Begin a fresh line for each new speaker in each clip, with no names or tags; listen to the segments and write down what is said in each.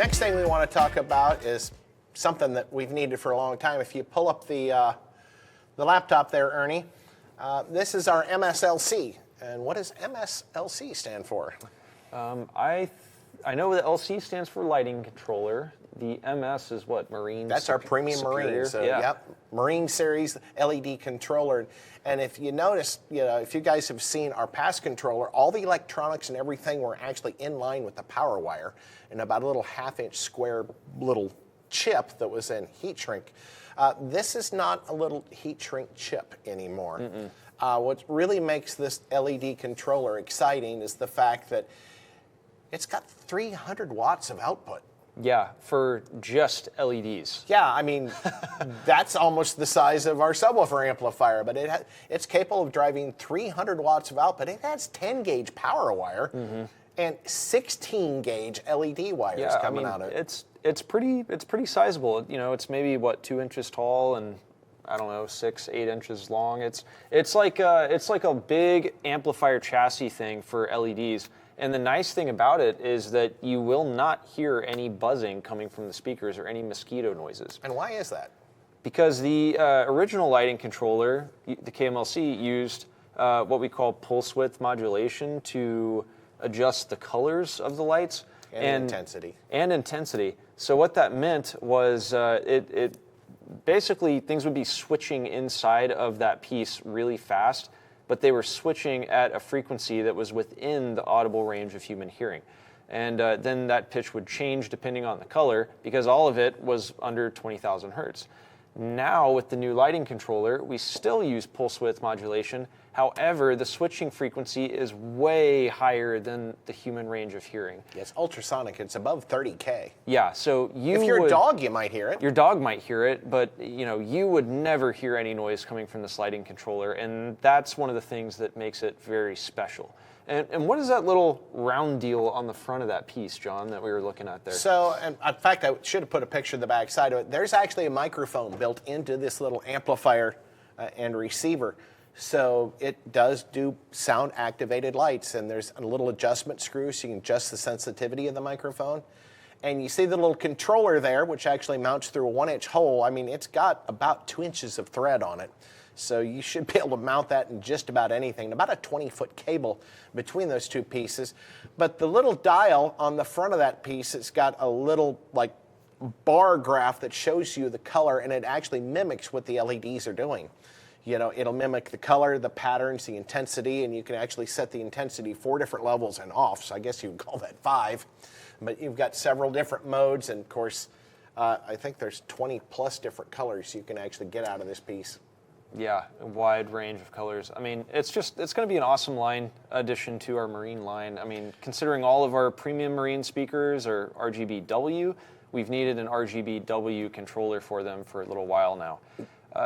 Next thing we want to talk about is something that we've needed for a long time. If you pull up the laptop there, Ernie, this is our MSLC. And what does MSLC stand for?
I know the LC stands for lighting controller. The MS is what? Marine?
That's our premium
superior.
Marine. So,
yeah.
Yep, Marine Series LED controller. And if you notice, if you guys have seen our past controller, all the electronics and everything were actually in line with the power wire and about a little half-inch square little chip that was in heat shrink. This is not a little heat shrink chip anymore. What really makes this LED controller exciting is the fact that it's got 300 watts of output.
Yeah, for just LEDs.
Yeah, I mean, that's almost the size of our subwoofer amplifier, but it's capable of driving 300 watts of output. It has 10 gauge power wire and 16 gauge LED wires coming out of it.
It's pretty sizable. It's maybe what, 2 inches tall and I don't know, 6-8 inches long. It's like a big amplifier chassis thing for LEDs. And the nice thing about it is that you will not hear any buzzing coming from the speakers or any mosquito noises.
And why is that?
Because the original lighting controller, the KMLC, used what we call pulse width modulation to adjust the colors of the lights.
And intensity.
And intensity. So what that meant was it basically things would be switching inside of that piece really fast, but they were switching at a frequency that was within the audible range of human hearing. And then that pitch would change depending on the color because all of it was under 20,000 hertz. Now with the new lighting controller, we still use pulse width modulation. However, the switching frequency is way higher than the human range of hearing.
Yeah, it's ultrasonic. It's above 30K.
Yeah, so
if you're a dog, you might hear it.
Your dog might hear it, but you would never hear any noise coming from this lighting controller, and that's one of the things that makes it very special. And what is that little round deal on the front of that piece, John, that we were looking at there?
So, in fact, I should have put a picture of the back side of it. There's actually a microphone built into this little amplifier and receiver. So it does do sound-activated lights, and there's a little adjustment screw so you can adjust the sensitivity of the microphone. And you see the little controller there, which actually mounts through a 1-inch hole. I mean, it's got about 2 inches of thread on it. So you should be able to mount that in just about anything. About a 20-foot cable between those two pieces. But the little dial on the front of that piece, it's got a little like bar graph that shows you the color, and it actually mimics what the LEDs are doing. It'll mimic the color, the patterns, the intensity, and you can actually set the intensity 4 different levels and off. So I guess you would call that 5. But you've got several different modes, and of course, I think there's 20 plus different colors you can actually get out of this piece.
Yeah, a wide range of colors. I mean, it's going to be an awesome line addition to our Marine line. I mean, considering all of our premium Marine speakers are RGBW, we've needed an RGBW controller for them for a little while now.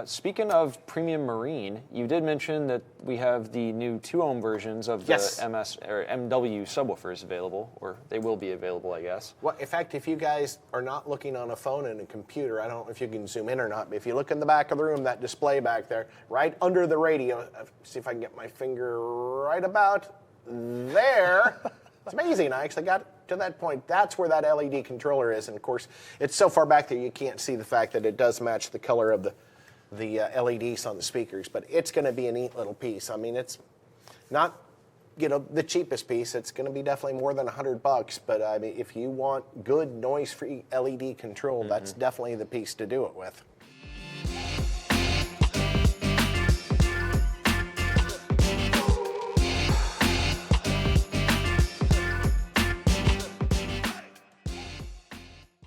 Speaking of premium Marine, you did mention that we have the new 2-ohm versions of the MS or MW subwoofers available, or they will be available, I guess.
Well, in fact, if you guys are not looking on a phone and a computer, I don't know if you can zoom in or not, but if you look in the back of the room, that display back there, right under the radio, see if I can get my finger right about there. It's amazing. I actually got to that point. That's where that LED controller is, and of course, it's so far back there you can't see the fact that it does match the color of the LEDs on the speakers, but it's going to be a neat little piece. I mean, it's not, the cheapest piece. It's going to be definitely more than $100, but I mean, if you want good noise-free LED control, that's definitely the piece to do it with.